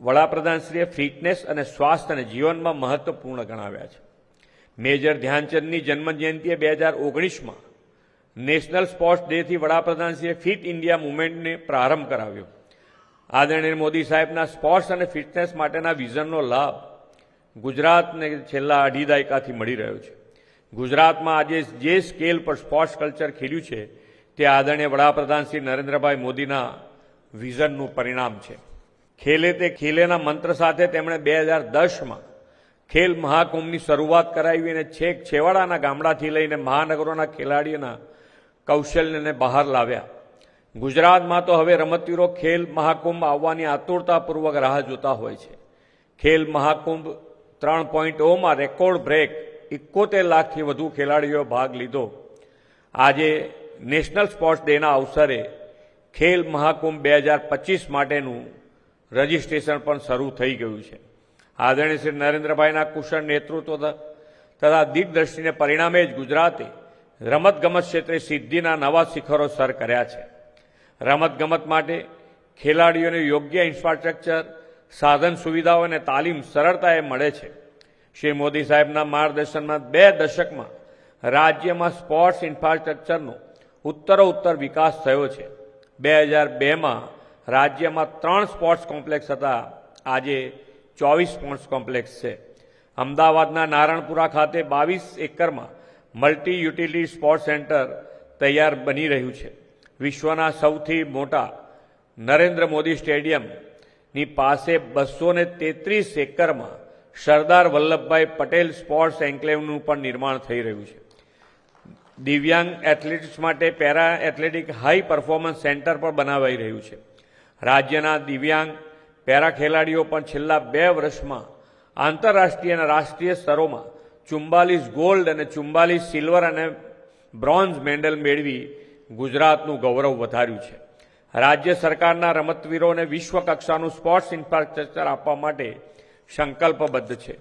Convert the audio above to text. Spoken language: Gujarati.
વડાપ્રધાનશ્રીએ ફિટનેસ અને સ્વાસ્થ્યને જીવનમાં મહત્વપૂર્ણ ગણાવ્યા છે. મેજર ધ્યાનચંદની જન્મજયંતિએ 2019માં નેશનલ સ્પોર્ટ્સ ડેથી વડાપ્રધાનશ્રીએ ફિટ ઇન્ડિયા મુવમેન્ટને પ્રારંભ કરાવ્યો. આદરણીય મોદી સાહેબના સ્પોર્ટ્સ અને ફિટનેસ માટેના વિઝનનો લાભ ગુજરાતને છેલ્લા અઢી દાયકાથી મળી રહ્યો છે. ગુજરાતમાં આજે જે સ્કેલ પર સ્પોર્ટ્સ કલ્ચર ખીલ્યું છે તે આદરણીય વડાપ્રધાન શ્રી નરેન્દ્રભાઈ મોદીના વિઝનનું પરિણામ છે. ખેલે તે ખેલેના મંત્ર સાથે તેમણે 2010માં ખેલ મહાકુંભની શરૂઆત કરાવી અને છેક છેવાડાના ગામડાથી લઈને મહાનગરોના ખેલાડીઓના કૌશલ્યને બહાર લાવ્યા. ગુજરાતમાં તો હવે રમતવીરો ખેલ મહાકુંભ આવવાની આતુરતાપૂર્વક રાહ જોતા હોય છે. ખેલ મહાકુંભ 3.0માં રેકોર્ડ બ્રેક 71 લાખથી વધુ ખેલાડીઓએ ભાગ લીધો. આજે નેશનલ સ્પોર્ટ્સ ડેના અવસરે ખેલ મહાકુંભ 2025 માટેનું રજીસ્ટ્રેશન પણ શરૂ થઈ ગયું છે. આદરણીય શ્રી નરેન્દ્રભાઈના કુશળ નેતૃત્વ તથા દિગ્દ્રષ્ટિને પરિણામે જ ગુજરાતે રમતગમત ક્ષેત્રે સિદ્ધિના નવા શિખરો સર કર્યા છે. રમતગમત માટે ખેલાડીઓને યોગ્ય ઇન્ફ્રાસ્ટ્રક્ચર, સાધન સુવિધાઓ અને તાલીમ સરળતાએ મળે છે. શ્રી મોદી સાહેબના માર્ગદર્શનમાં 2 દશકમાં રાજ્યમાં સ્પોર્ટ્સ ઇન્ફ્રાસ્ટ્રક્ચરનો ઉત્તરોત્તર વિકાસ થયો છે. 2002માં રાજ્યમાં 3 સ્પોર્ટ્સ કોમ્પ્લેક્સ હતા. આજે 24 સ્પોર્ટ્સ કોમ્પ્લેક્સ છે. અમદાવાદના નારણપુરા ખાતે 22 એકરમાં મલ્ટી યુટિલિટી સ્પોર્ટ્સ સેન્ટર તૈયાર બની રહ્યું છે. વિશ્વના સૌથી મોટા નરેન્દ્ર મોદી સ્ટેડિયમની પાસે 233 એકરમાં સરદાર વલ્લભભાઈ પટેલ સ્પોર્ટ્સ એન્કલેવનું પણ નિર્માણ થઈ રહ્યું છે. દિવ્યાંગ એથ્લેટિક્સ માટે para athletic high performance centre પણ બનાવાઈ રહ્યું છે. રાજ્યના દિવ્યાંગ પેરા ખેલાડીઓ પણ છેલ્લા 2 વર્ષમાં આંતરરાષ્ટ્રીય અને રાષ્ટ્રીય સ્તરોમાં 44 ગોલ્ડ અને 44 સિલ્વર અને બ્રોન્ઝ મેડલ મેળવી ગુજરાતનું ગૌરવ વધાર્યું છે. રાજ્ય સરકારના રમતવીરોને વિશ્વ કક્ષાનું સ્પોર્ટ્સ ઇન્ફ્રાસ્ટ્રક્ચર આપવા માટે સંકલ્પબદ્ધ છે.